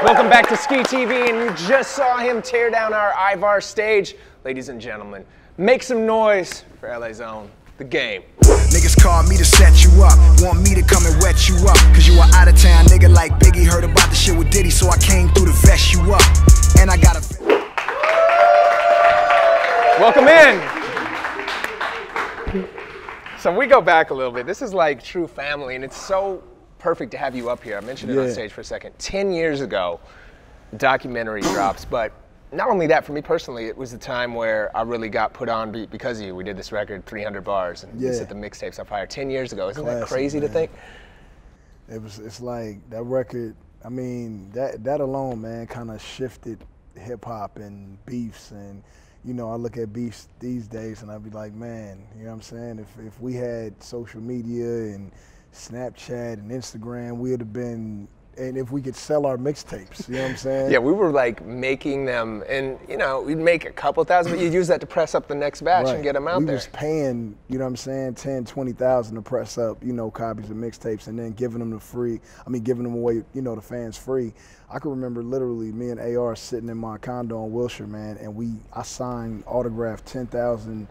Welcome back to SKEE TV, and you just saw him tear down our Ivar stage. Ladies and gentlemen, make some noise for LA's own, The Game. Niggas call me to set you up, want me to come and wet you up, cause you a out of town nigga like Biggie, heard about the shit with Diddy, so I came through to vest you up, and I got a... Welcome in. So we go back a little bit. This is like true family, and it's so perfect to have you up here. I mentioned it on stage for a second. 10 years ago, the documentary drops, but not only that, for me personally, it was the time where I really got put on because of you. We did this record, 300 Bars, and we set the mixtapes on fire 10 years ago. Isn't that crazy to think? It's like that record, I mean, that alone, man, kind of shifted hip hop and beefs. And you know, I look at beefs these days and I'd be like, man, you know what I'm saying? If we had social media and Snapchat and Instagram, we would have been, and if we could sell our mixtapes, you know what I'm saying? Yeah, we were like making them, and you know, we'd make a couple thousand, but you'd use that to press up the next batch and get them out there. We was paying, you know what I'm saying, 10, 20,000 to press up, you know, copies of mixtapes, and then giving them giving them away, you know, to fans free. I can remember literally me and AR sitting in my condo in Wilshire, man, and I signed, autographed 10,000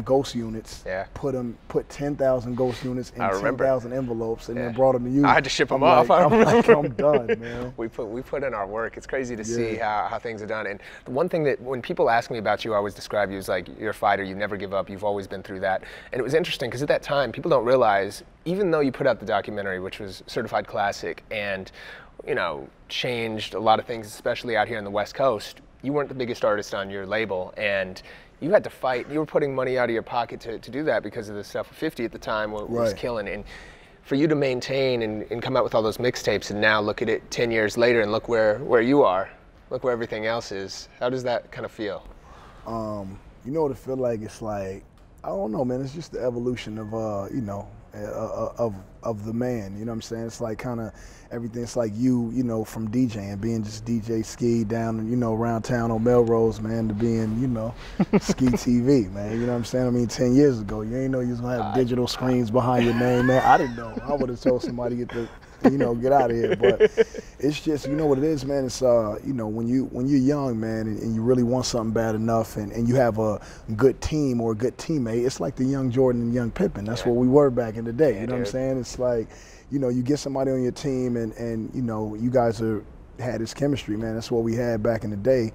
Ghost units, put 10,000 Ghost units in 10,000 envelopes, and then brought them to you. I had to ship them off. I'm done, man. We put in our work. It's crazy to see how things are done. And the one thing that when people ask me about you, I always describe you as like, you're a fighter, you never give up, you've always been through that. And it was interesting because at that time, people don't realize, even though you put out the documentary, which was certified classic, and you know, changed a lot of things, especially out here on the West Coast, you weren't the biggest artist on your label, and you had to fight. You were putting money out of your pocket to do that because of the stuff. 50 at the time was killing. And for you to maintain and come out with all those mixtapes, and now look at it 10 years later and look where you are, look where everything else is. How does that kind of feel? You know what it feel like? It's like, I don't know, man. It's just the evolution of, you know, of the man, you know what I'm saying? It's like kind of everything. It's like you know, from DJing, being just DJ Skee down, you know, around town on Melrose, man, to being, you know, SKEE TV, man. You know what I'm saying? I mean, 10 years ago, you ain't know you was gonna have digital screens behind your name, man. I didn't know. I would have told somebody get out of here. But it's just, you know what it is, man. It's you know, when you're young, man, and you really want something bad enough, and you have a good team or a good teammate, it's like the young Jordan and young Pippen. That's what we were back in the day. You know what I'm saying? It's like, you know, you get somebody on your team, and you know, you guys had this chemistry, man. That's what we had back in the day.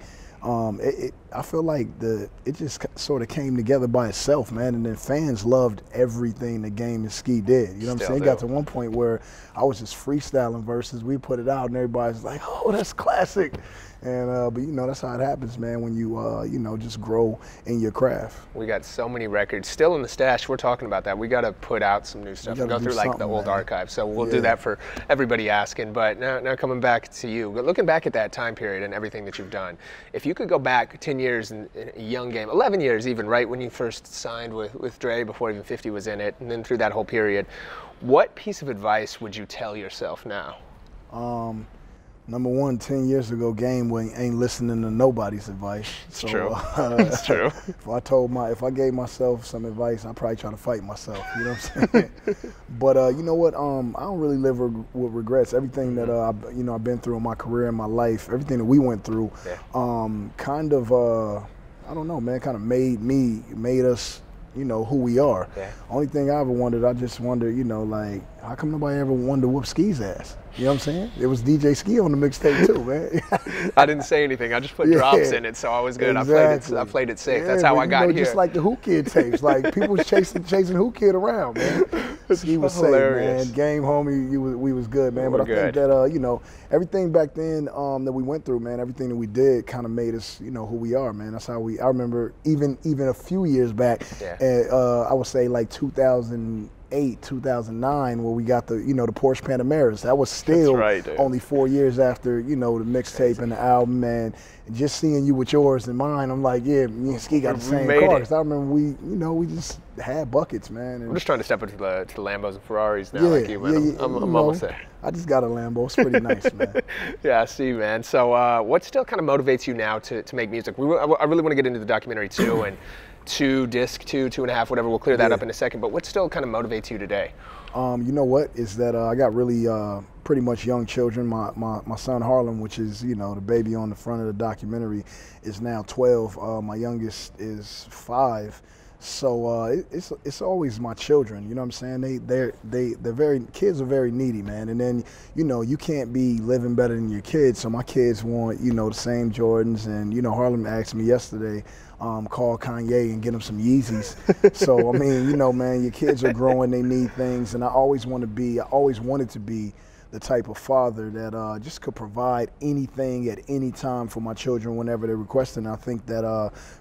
I feel like it just sort of came together by itself, man, and then fans loved everything the Game and Skee did. You know what I'm saying? It got to one point where I was just freestyling verses. We put it out, and everybody's like, "Oh, that's classic." And but you know, that's how it happens, man, when you you know, just grow in your craft. We got so many records still in the stash. We're talking about that. We got to put out some new stuff and go through like the old archives. So we'll do that for everybody asking. But now coming back to you, looking back at that time period and everything that you've done, if you could go back 10 years in a young Game, 11 years even, right when you first signed with Dre, before even 50 was in it, and then through that whole period, what piece of advice would you tell yourself now? Number one, 10 years ago, Game ain't listening to nobody's advice. It's true. It's true. If I gave myself some advice, I'd probably try to fight myself. You know what I'm saying? But you know what? I don't really live with regrets. Everything that you know, I've been through in my career, in my life, everything that we went through, kind of I don't know, man, kind of made us, you know, who we are. Only thing I ever wondered, I just wondered, you know, like, how come nobody ever wanted to whoop Skee's ass? You know what I'm saying? It was DJ Skee on the mixtape too, man. I didn't say anything. I just put drops in it, so I was good. Exactly. I played it safe. That's how I got here. Just like the Who Kid tapes, like people was chasing Who Kid around, man. Skee was safe, man. Game, homie, we was good, man. But I think that you know, everything back then that we went through, man, everything that we did kind of made us, you know, who we are, man. That's how I remember even a few years back, I would say like 2008, 2009, where we got the, you know, the Porsche Panameras. That was still only 4 years after, you know, the mixtape and the album, man. And just seeing you with yours and mine, I'm like, yeah, me and Skee got the same car. Because I remember we just had buckets, man. And I'm just trying to step into the Lambos and Ferraris now, like you, man. I'm almost there. I just got a Lambo. It's pretty nice, man. Yeah, I see, man. So what still kind of motivates you now to make music? I really want to get into the documentary too, and disc 2.5, whatever. We'll clear that up in a second. But what still kind of motivates you today? You know what is that I got really pretty much young children. My son Harlem, which is, you know, the baby on the front of the documentary, is now 12. My youngest is 5. So it's always my children, you know what I'm saying? Kids are very needy, man. And then, you know, you can't be living better than your kids. So my kids want, you know, the same Jordans. And, you know, Harlem asked me yesterday, call Kanye and get him some Yeezys. So, I mean, you know, man, your kids are growing, they need things. And I always wanted to be the type of father that just could provide anything at any time for my children whenever they request it. And I think that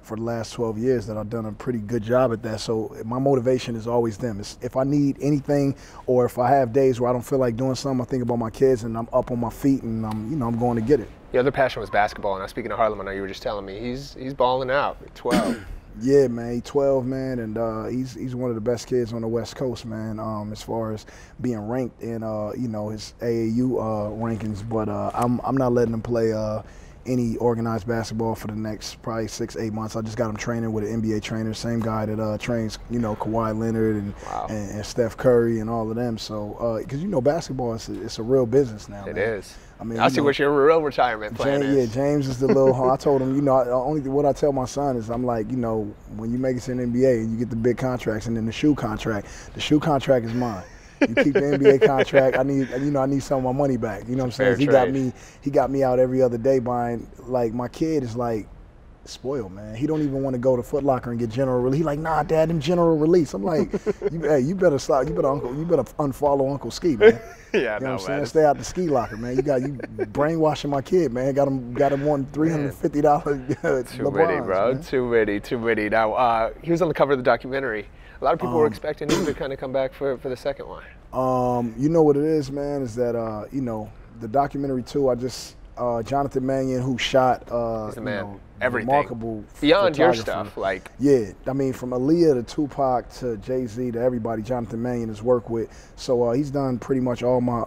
for the last 12 years that I've done a pretty good job at that. So my motivation is always them. If I need anything, or if I have days where I don't feel like doing something, I think about my kids and I'm up on my feet and I'm going to get it. The other passion was basketball. And I was speaking of Harlem, I know you were just telling me he's balling out at 12. Yeah, man, he's 12, man, and he's one of the best kids on the West Coast, man, as far as being ranked in, you know, his AAU rankings. But I'm not letting him play any organized basketball for the next probably 6-8 months. I just got him training with an NBA trainer, same guy that trains, you know, Kawhi Leonard and Steph Curry and all of them. So, because, you know, basketball, it's a real business now, It man. is. I mean, I see what your real retirement plan is. Yeah, James is the little. I told him, you know, what I tell my son is, I'm like, you know, when you make it to the NBA and you get the big contracts, and then the shoe contract is mine. You keep the NBA contract. I need some of my money back. You know what I'm saying? He got me out every other day buying. Like, my kid is like spoiled, man. He don't even want to go to Foot Locker and get general release. He like, nah, Dad, them general release. I'm like, you better stop. You better unfollow Uncle Skee, man. Yeah, you know what I'm saying? Stay out the Skee Locker, man. You brainwashing my kid, man. Got him wanting $350 Too many, bro. Man. Too many. Now, he was on the cover of the documentary. A lot of people were expecting him to kind of come back for the second one. You know what it is, man, is that, you know, the documentary too, I just, Jonathan Mannion, who shot, he's the man. You know, everything. Remarkable beyond your stuff, like. Yeah, I mean, from Aaliyah to Tupac to Jay-Z to everybody, Jonathan Mannion has worked with. So he's done pretty much all my,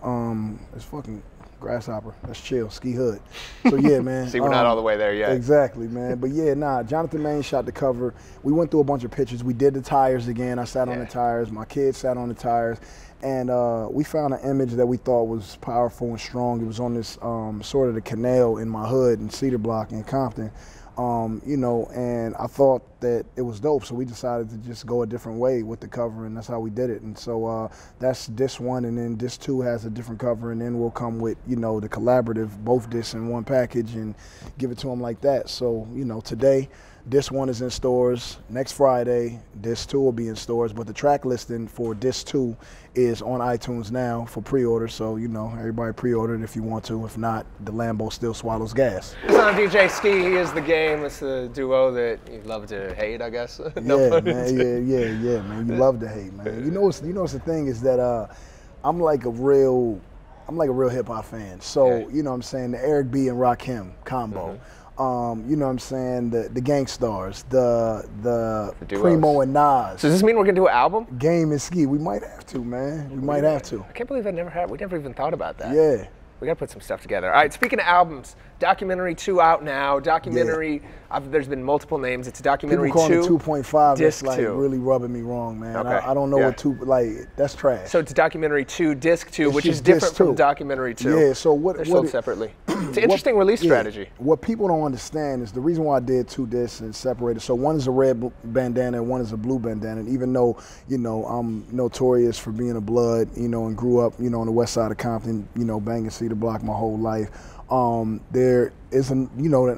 it's fucking Grasshopper, that's chill, Ski Hood. So yeah, man. See, we're not all the way there yet. Exactly, man. But yeah, nah, Jonathan Mannion shot the cover. We went through a bunch of pictures. We did the tires again. I sat on the tires. My kids sat on the tires. And we found an image that we thought was powerful and strong. It was on this sort of the canal in my hood in Cedar Block in Compton. You know, and I thought that it was dope, so we decided to just go a different way with the cover, and that's how we did it. And so that's disc 1, and then disc 2 has a different cover, and then we'll come with, you know, the collaborative, both discs in one package, and give it to them like that. So, you know, today, disc 1 is in stores. Next Friday, disc 2 will be in stores, but the track listing for disc 2 is on iTunes now for pre-order. So, you know, everybody pre-order it if you want to. If not, the Lambo still swallows gas. It's on DJ Skee. He is the game. It's the duo that you love to hate, I guess. No yeah, man. Yeah, man. You love to hate, man. You know what's the thing is that I'm like a real hip hop fan. So, you know what I'm saying, the Eric B and Rakim combo. You know what I'm saying, the Gangstars, the Primo and Nas. So does this mean we're gonna do an album? Game and Skee. We might have to, man. We might have to. I can't believe we never even thought about that. Yeah. We gotta put some stuff together. All right, speaking of albums, documentary 2 out now. Documentary, there's been multiple names. It's documentary 2. People call it 2.5. Disc That's like 2. really rubbing me wrong, man. Okay. I don't know what 2, like, that's trash. So it's documentary 2, disc 2, It's which is just different disc 2. from documentary 2. Yeah, so they're sold separately. It's an interesting release strategy. What people don't understand is the reason why I did 2 discs and separated. So one is a red bandana and one is a blue bandana. And even though, you know, I'm notorious for being a blood, you know, and grew up, you know, on the west side of Compton, you know, banging Cedar Block my whole life. There is an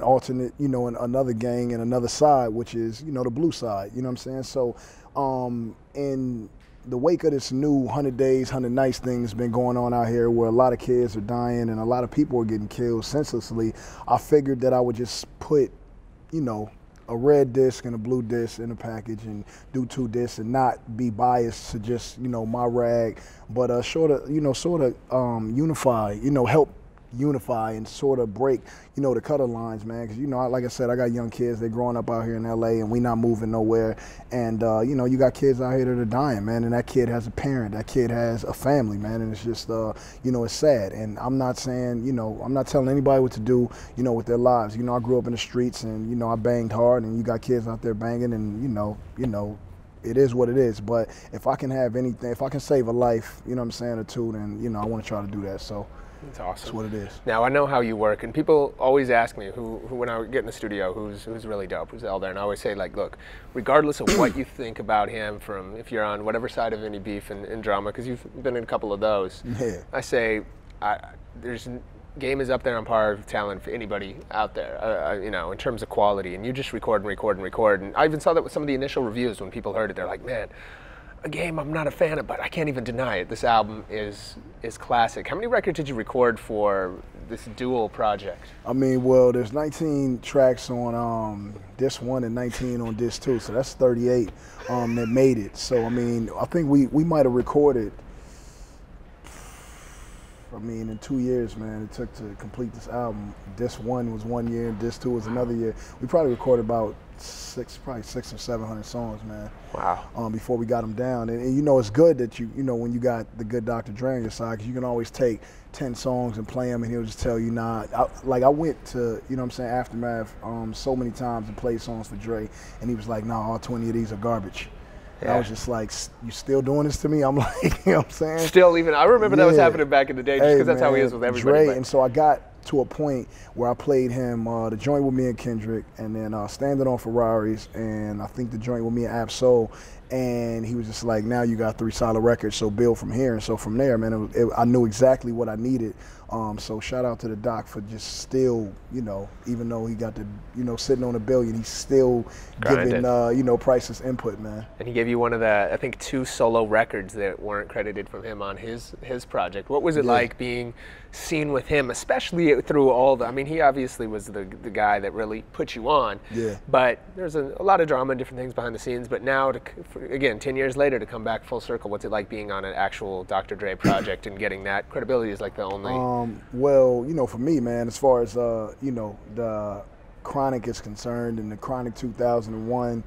alternate, you know, another gang and another side, which is, you know, the blue side, you know what I'm saying? So in the wake of this new 100 days, 100 nights thing that's been going on out here where a lot of kids are dying and a lot of people are getting killed senselessly, I figured that I would just put, you know, a red disc and a blue disc in a package and do 2 discs and not be biased to just, you know, my rag, but sort of unify, you know, help unify and sort of break, you know, the cutter lines, man. Because, you know, like I said, I got young kids. They're growing up out here in LA and we not moving nowhere. And, you know, you got kids out here that are dying, man. And that kid has a parent. That kid has a family, man. And it's just, you know, it's sad. And I'm not saying, you know, I'm not telling anybody what to do, you know, with their lives. You know, I grew up in the streets and, you know, I banged hard and you got kids out there banging and, you know, it is what it is. But if I can have anything, if I can save a life, you know what I'm saying, or two, then, you know, I want to try to do that. So that's awesome. That's what it is. Now, I know how you work, and people always ask me who when I get in the studio, who's really dope, who's out there, and I always say, like, look, regardless of what you think about him, from if you're on whatever side of any beef and drama, because you've been in a couple of those, yeah. I say, Game is up there on par with talent for anybody out there, you know, in terms of quality, and you just record and record and record, and I even saw that with some of the initial reviews when people heard it, they're like, man, a Game I'm not a fan of, but I can't even deny it. This album is classic. How many records did you record for this dual project? I mean, well, there's 19 tracks on disc 1 and 19 on disc 2, so that's 38 that made it. So I mean, I think we might have recorded, I mean, in 2 years, man, it took to complete this album. Disc 1 was 1 year, and disc 2 was another year. We probably recorded about probably 600 or 700 songs, man. Wow. Before we got them down, and you know, it's good that you know, when you got the good Dr. Dre on your side, because you can always take 10 songs and play them, and he'll just tell you, nah. I went to, you know what I'm saying, Aftermath so many times and played songs for Dre, and he was like, nah, all 20 of these are garbage. And I was just like, you still doing this to me? I'm like, you know what I'm saying? Still even, I remember that was happening back in the day, just because that's how he is with everybody. Dre, and so I got to a point where I played him the joint with me and Kendrick, and then Standing on Ferraris, and I think the joint with me and Ab-Soul, and he was just like, now you got 3 solid records, so build from here. And so from there, man, I knew exactly what I needed. So shout out to the doc for just still, you know, even though he got the, you know, sitting on $1 billion, he's still giving, you know, Price's input, man. And he gave you one of the, I think, 2 solo records that weren't credited from him on his project. What was it like being seen with him, especially through all the, I mean, he obviously was the guy that really put you on. Yeah. But there's a lot of drama and different things behind the scenes. But now, again, 10 years later, to come back full circle, what's it like being on an actual Dr. Dre project and getting that credibility is like the only... Well, you know, for me, man, as far as, you know, the Chronic is concerned, and the Chronic 2001,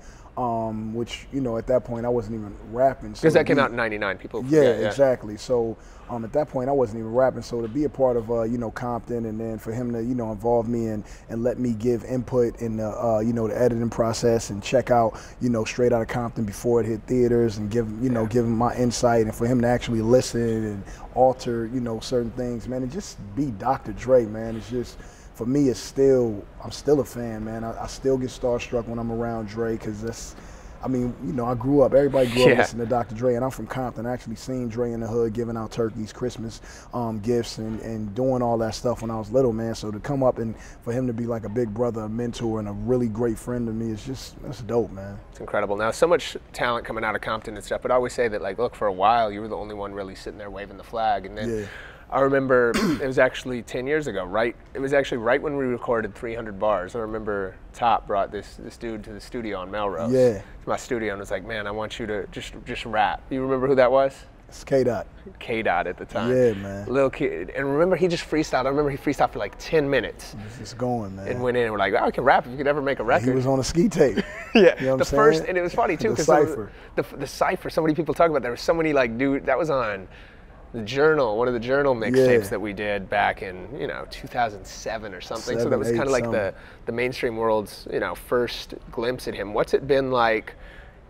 which, you know, at that point I wasn't even rapping. Because that came out in '99, people yeah, forget, exactly. So at that point I wasn't even rapping. So to be a part of, you know, Compton, and then for him to, you know, involve me and let me give input in the, you know, the editing process, and check out, you know, Straight Outta Compton before it hit theaters, and give, you know, give him my insight, and for him to actually listen and alter, you know, certain things, man, and just be Dr. Dre, man. It's just, for me, it's still, I'm still a fan, man. I still get starstruck when I'm around Dre, because that's, I mean, you know, I grew up, everybody grew up listening to Dr. Dre, and I'm from Compton. I actually seen Dre in the hood giving out turkeys, Christmas gifts, and doing all that stuff when I was little, man. So to come up and for him to be like a big brother, a mentor, and a really great friend to me, is just, that's dope, man. It's incredible. Now, so much talent coming out of Compton and stuff, but I always say that, like, look, for a while, you were the only one really sitting there waving the flag, and then I remember it was actually 10 years ago, right? It was actually right when we recorded 300 Bars. I remember Top brought this dude to the studio on Melrose. Yeah. To my studio, and was like, man, I want you to just rap. You remember who that was? It's K-Dot. K-Dot at the time. Yeah, man. Little kid. And remember, he just freestyled. I remember he freestyled for like 10 minutes. It's just going, man. And went in and we're like, oh, I can rap if you could ever make a record. He was on a SKEE tape. Yeah. You know what the I'm first, saying? and it was funny too, The because Cypher. The Cypher, so many people talk about, there was so many, like, dude, that was on the Journal, one of the Journal mixtapes that we did back in, you know, 2007 or something. So that was kind of like the mainstream world's, you know, first glimpse at him. What's it been like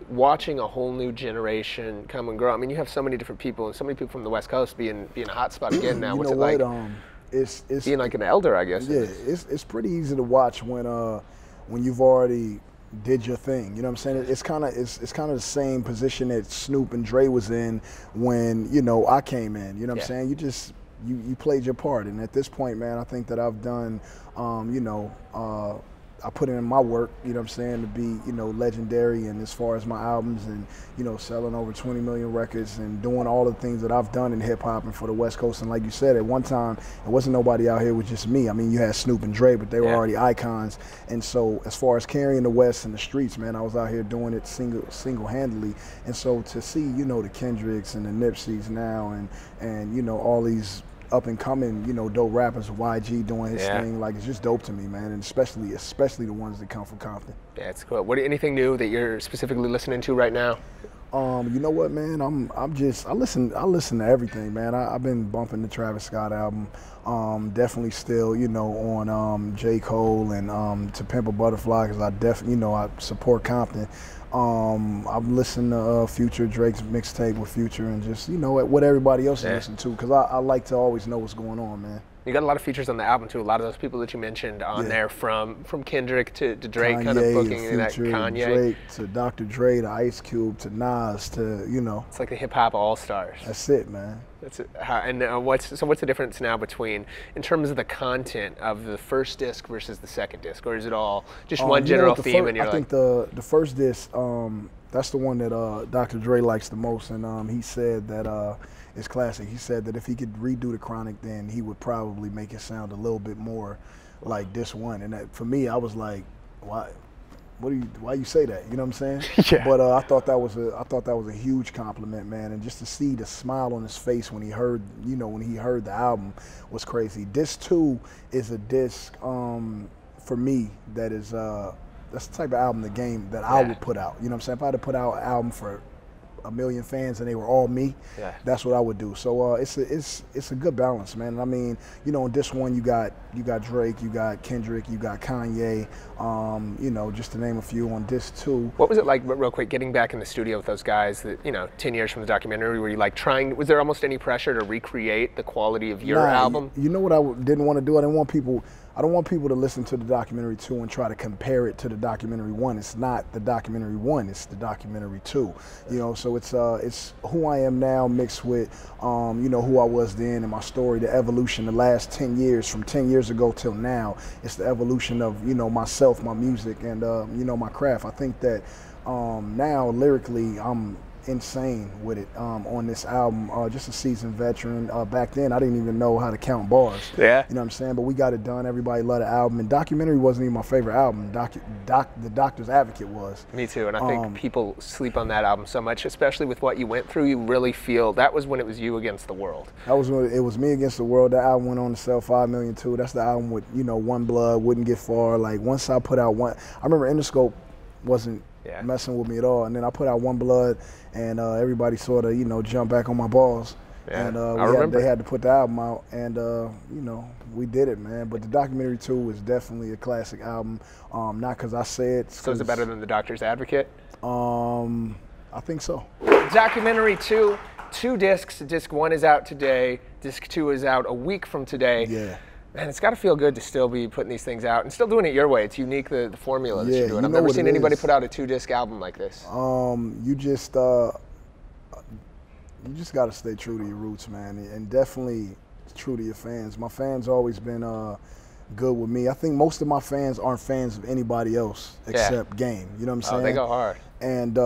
watching a whole new generation come and grow? I mean, you have so many different people, and so many people from the West Coast being a hot spot again now. What's it like? It's being like an elder, I guess. Yeah, it's pretty easy to watch when you've already did your thing. You know what I'm saying? It's kind of the same position that Snoop and Dre was in when, you know, I came in. You know what I'm saying? You just you played your part, and at this point, man, I think that I've done, you know, I put in my work, you know what I'm saying, to be, you know, legendary, and as far as my albums, and, you know, selling over 20 million records, and doing all the things that I've done in hip hop and for the West Coast. And like you said, at one time, it wasn't nobody out here, it was just me. I mean, you had Snoop and Dre, but they were already icons. And so as far as carrying the West in the streets, man, I was out here doing it single-handedly. And so to see, you know, the Kendricks and the Nipseys now, and you know, all these up and coming, you know, dope rappers, YG doing his thing, like, it's just dope to me, man, and especially the ones that come from Compton. Yeah, it's cool. Anything new that you're specifically listening to right now? You know what, man? I listen to everything, man. I've been bumping the Travis Scott album. Definitely still, you know, on J. Cole and To Pimp a Butterfly, because I definitely, you know, I support Compton. I'm listening to Future, Drake's mixtape with Future, and just, you know, what everybody else is listening to, because I like to always know what's going on, man. You got a lot of features on the album too. A lot of those people that you mentioned on there, from Kendrick to Drake, Kanye, kind of booking Future, that Kanye, Drake to Dr. Dre to Ice Cube to Nas to, you know. It's like the hip hop all stars. That's it, man. That's it. And what's the difference now between, in terms of the content of the first disc versus the second disc, or is it all just one general theme? And you're I think the first disc, that's the one that Dr. Dre likes the most, and he said that it's classic. He said that if he could redo the Chronic, then he would probably make it sound a little bit more like this one. And that, for me, I was like, why you say that? You know what I'm saying? Yeah. But I thought that was a huge compliment, man. And just to see the smile on his face when he heard, you know, when he heard the album was crazy. Disc 2 is a disc for me that is that's the type of album, the Game, that I would put out. You know what I'm saying? If I had to put out an album for 1 million fans and they were all me, that's what I would do. So it's a good balance, man. And I mean, you know, in this one you got Drake, you got Kendrick, you got Kanye, you know, just to name a few. On disc 2, what was it like, real quick, getting back in the studio with those guys that, you know, 10 years from the documentary? Were you like was there almost any pressure to recreate the quality of your album? You know what I didn't want to do? I don't want people to listen to the documentary 2 and try to compare it to the documentary 1. It's not the documentary 1, it's the documentary 2. You know, so it's who I am now mixed with, you know, who I was then, and my story, the evolution, the last 10 years, from 10 years ago till now. It's the evolution of, you know, myself, my music, and, you know, my craft. I think that now, lyrically, I'm insane with it on this album. Just a seasoned veteran. Back then, I didn't even know how to count bars. Yeah. You know what I'm saying? But we got it done. Everybody loved the album. And Documentary wasn't even my favorite album. The Doctor's Advocate was. Me too. And I think people sleep on that album so much, especially with what you went through. You really feel that was when it was you against the world. That was when it was me against the world. That album went on to sell 5 million too. That's the album with, you know, One Blood, Wouldn't Get Far. Like, once I put out one, I remember Interscope wasn't messing with me at all. And then I put out One Blood, and everybody sort of, you know, jumped back on my balls. Yeah, and they had to put the album out, and you know, we did it, man. But the Documentary 2 is definitely a classic album. Not because I say it. So is it better than the Doctor's Advocate? I think so. Documentary 2, 2 discs. Disc 1 is out today. Disc 2 is out a week from today. Yeah. Man, it's got to feel good to still be putting these things out and still doing it your way. It's unique, the formula that you're doing. I've never seen anybody put out a 2-disc album like this. You just got to stay true to your roots, man, and definitely true to your fans. My fans always been good with me. I think most of my fans aren't fans of anybody else except Game. You know what I'm saying? Oh, they go hard. And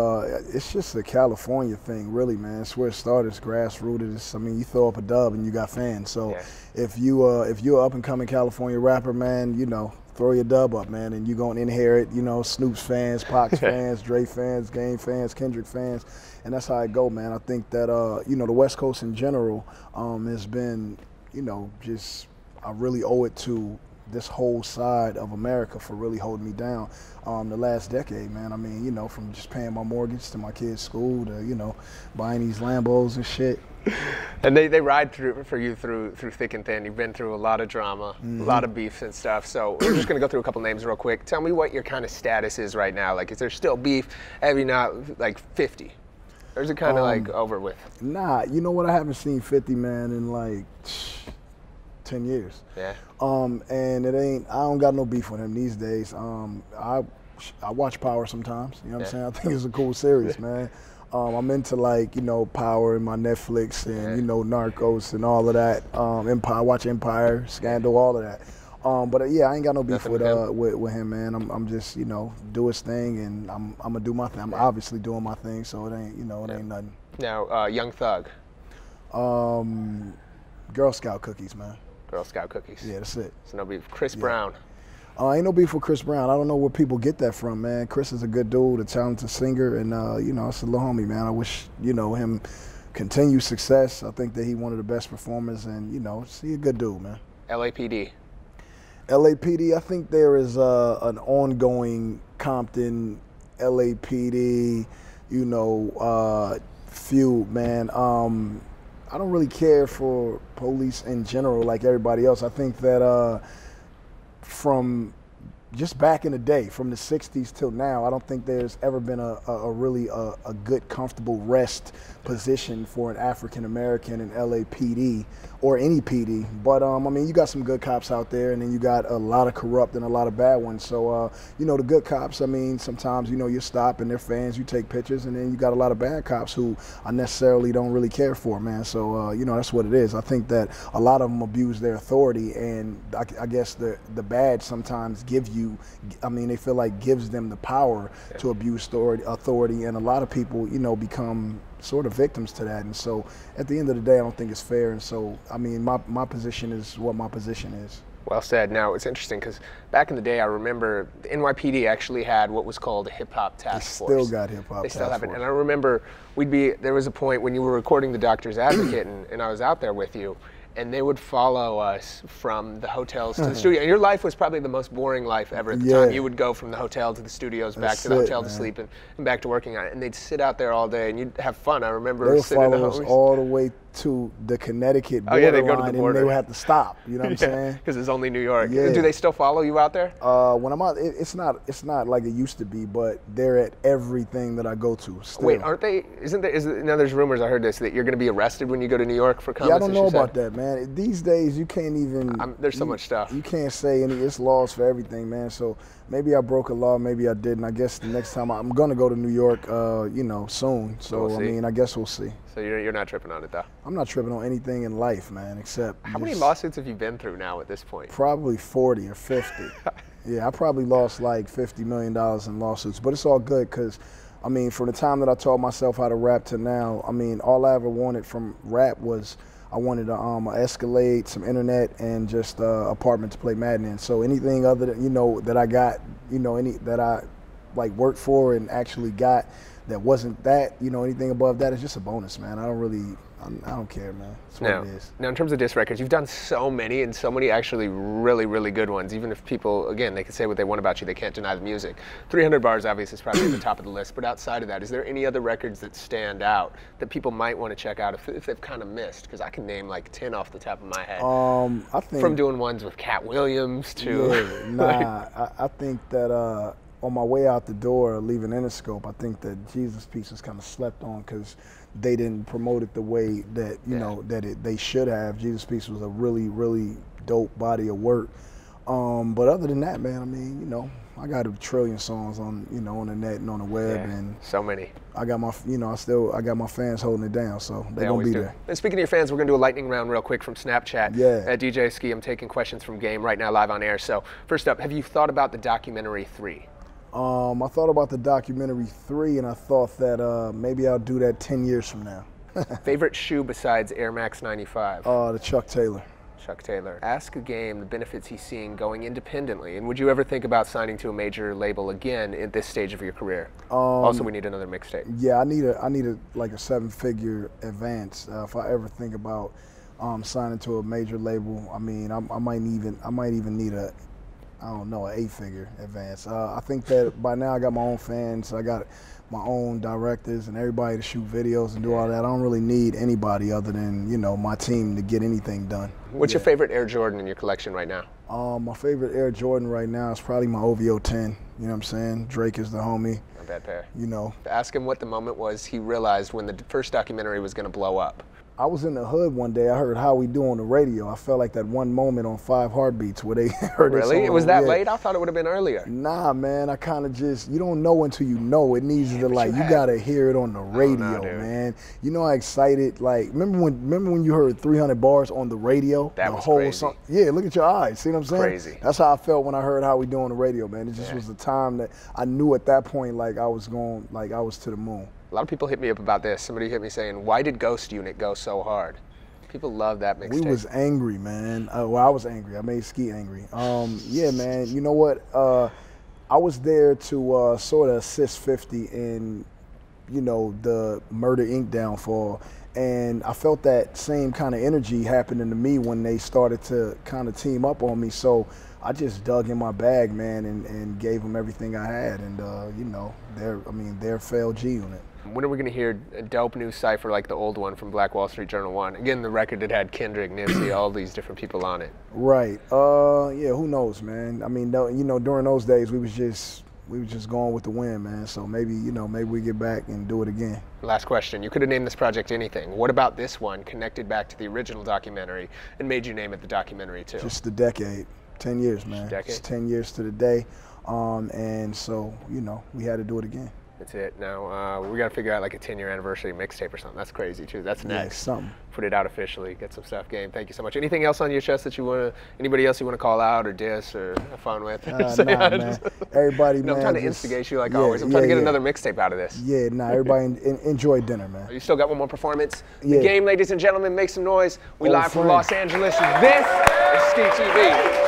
it's just a California thing, really, man. It's where it started. It's grassrooted. I mean, you throw up a dub and you got fans. So if you're an up and coming California rapper, man, you know, throw your dub up, man, and you're gonna inherit, you know, Snoop's fans, Pac's fans, Dre fans, Game fans, Kendrick fans, and that's how it go, man. I think that you know, the West Coast in general has been, you know, just, I really owe it to this whole side of America for really holding me down the last decade, man. I mean, you know, from just paying my mortgage to my kids' school to, you know, buying these Lambos and shit. And they ride for you through thick and thin. You've been through a lot of drama, a lot of beefs and stuff. So we're just gonna go through a couple names real quick. Tell me what your kind of status is right now. Like, is there still beef? Have you not, like, 50? Or is it kind of like over with? Nah, you know what? I haven't seen 50, man, in like 10 years. Yeah. And it ain't, I don't got no beef with him these days. I watch Power sometimes, you know what I'm saying? I think it's a cool series, man. I'm into, like, you know, Power and my Netflix and, you know, Narcos and all of that. Empire, I watch Empire, Scandal, all of that. But yeah, I ain't got no beef with him, man. I'm just, you know, do his thing, and I'm gonna do my thing. I'm obviously doing my thing, so it ain't, you know, it ain't nothing. Now, Young Thug. Girl Scout cookies, man. Girl Scout cookies. Yeah, that's it. So no beef. Chris Brown. Ain't no beef with Chris Brown. I don't know where people get that from, man. Chris is a good dude, a talented singer, and you know, it's a little homie, man. I wish, you know, him continued success. I think that he one of the best performers, and, you know, he a good dude, man. LAPD. LAPD, I think there is an ongoing Compton LAPD, you know, feud, man. I don't really care for police in general like everybody else. I think that from just back in the day, from the 60s till now, I don't think there's ever been a really good, comfortable rest position for an African-American in LAPD or any PD. But I mean, you got some good cops out there, and then you got a lot of corrupt and a lot of bad ones. So, you know, the good cops, I mean, sometimes, you know, you stop and they're fans, you take pictures, and then you got a lot of bad cops who I necessarily don't really care for, man. So, you know, that's what it is. I think that a lot of them abuse their authority, and I guess the bad sometimes give you, I mean, they feel like gives them the power to abuse authority, and a lot of people, you know, become sort of victims to that. And so at the end of the day, I don't think it's fair. And so, I mean, my position is what my position is. Well said. Now, it's interesting because back in the day, I remember the NYPD actually had what was called a hip-hop task force. They still got hip-hop task force. They still have it. And I remember there was a point when you were recording The Doctor's Advocate, and I was out there with you, and they would follow us from the hotels to the studio. And your life was probably the most boring life ever at the time. You would go from the hotel to the studios, back to the hotel to sleep, and back to working on it. And they'd sit out there all day, and you'd have fun. I remember sitting in the follow us all the way to the Connecticut borderline, they'd go to the border. And they would have to stop. You know what I'm saying? Because it's only New York. Do they still follow you out there? When I'm out, it's not like it used to be, but they're at everything that I go to. Still. Wait, aren't they? Now there's rumors, I heard this, that you're going to be arrested when you go to New York for comments. Yeah, I don't know about that, man. These days, you can't even. There's so much stuff. You can't say any. It's laws for everything, man. So maybe I broke a law, maybe I didn't. I guess the next time I'm going to go to New York, you know, soon. So I mean, I guess we'll see. So you're not tripping on it, though? I'm not tripping on anything in life, man, except. How many lawsuits have you been through now at this point? Probably 40 or 50. Yeah, I probably lost like $50 million in lawsuits, but it's all good because, I mean, from the time that I taught myself how to rap to now, I mean, all I ever wanted from rap was I wanted an Escalade, some internet, and just apartment to play Madden in. So anything other than, you know, that I got, you know, that I like worked for and actually got that wasn't that, you know, anything above that is just a bonus, man. I don't care, man. That's what it is. Now, in terms of diss records, you've done so many, and so many actually really, really good ones. Even if people, again, they can say what they want about you, they can't deny the music. 300 Bars, obviously, is probably at the top of the list. But outside of that, is there any other records that stand out that people might want to check out if they've kind of missed? Because I can name like 10 off the top of my head. I think from doing ones with Cat Williams to. Yeah, I think that. On my way out the door, leaving Interscope, I think that Jesus Piece was kind of slept on because they didn't promote it the way that they should have. Jesus Piece was a really, really dope body of work. But other than that, man, I mean, you know, I got a trillion songs on, you know, on the net and on the web, and so many. I got my, you know, I got my fans holding it down, so they're gonna be there. And speaking of your fans, we're gonna do a lightning round real quick from Snapchat. Yeah. At DJ Skee, I'm taking questions from Game right now, live on air. So first up, have you thought about the documentary 3? I thought about the documentary 3, and I thought that maybe I'll do that 10 years from now. Favorite shoe besides Air Max 95? The Chuck Taylor. Chuck Taylor. Ask Game the benefits he's seeing going independently, and would you ever think about signing to a major label again at this stage of your career? Also, we need another mixtape. Yeah, I need a like a 7-figure advance if I ever think about signing to a major label. I mean, I might even need a, I don't know, an 8-figure advance. I think that by now I got my own fans, I got my own directors and everybody to shoot videos and do all that. I don't really need anybody other than, you know, my team to get anything done. What's your favorite Air Jordan in your collection right now? My favorite Air Jordan right now is probably my OVO 10. You know what I'm saying? Drake is the homie. Not a bad pair. You know. Ask him what the moment was he realized when the first documentary was going to blow up. I was in the hood one day. I heard How We Do on the radio. I felt like that one moment on 5 Heartbeats where they heard it. Really? It was that late? I thought it would have been earlier. Nah, man. I kind of just, you don't know until you know. It needs to, like, you got to hear it on the radio, man. You know how excited, like, remember when you heard 300 Bars on the radio? That was crazy. Song? Yeah, look at your eyes. See what I'm saying? Crazy. That's how I felt when I heard How We Do on the radio, man. It just was the time that I knew at that point, like, I was to the moon. A lot of people hit me up about this. Somebody hit me saying, why did Ghost Unit go so hard? People love that mixtape. We was angry, man. Well, I was angry. I made Skee angry. Yeah, man. You know what? I was there to sort of assist 50 in, you know, the Murder Inc. downfall. And I felt that same kind of energy happening to me when they started to kind of team up on me. So I just dug in my bag, man, and gave them everything I had. And, you know, they're failed G Unit. When are we going to hear a dope new cypher like the old one from Black Wall Street Journal 1? Again, the record that had Kendrick, Nipsey, all these different people on it. Right. Yeah, who knows, man? I mean, you know, during those days, we was just going with the wind, man. So maybe, you know, maybe we get back and do it again. Last question. You could have named this project anything. What about this one connected back to the original documentary and made you name it the documentary too? Just the decade. 10 years, man. Decade. It's 10 years to the day. And so, you know, we had to do it again. That's it. Now, we got to figure out like a 10-year anniversary mixtape or something. That's crazy too. That's next. Yeah, something. Put it out officially. Get some stuff, Game. Thank you so much. Anything else on your chest that you want to, anybody else you want to call out or diss or have fun with? Nah, man. Everybody, man. I'm trying to instigate you like always. I'm trying to get another mixtape out of this. Yeah, everybody enjoy dinner, man. You still got one more performance? Yeah. The Game, ladies and gentlemen, make some noise. We live from Los Angeles. This is SKEE TV.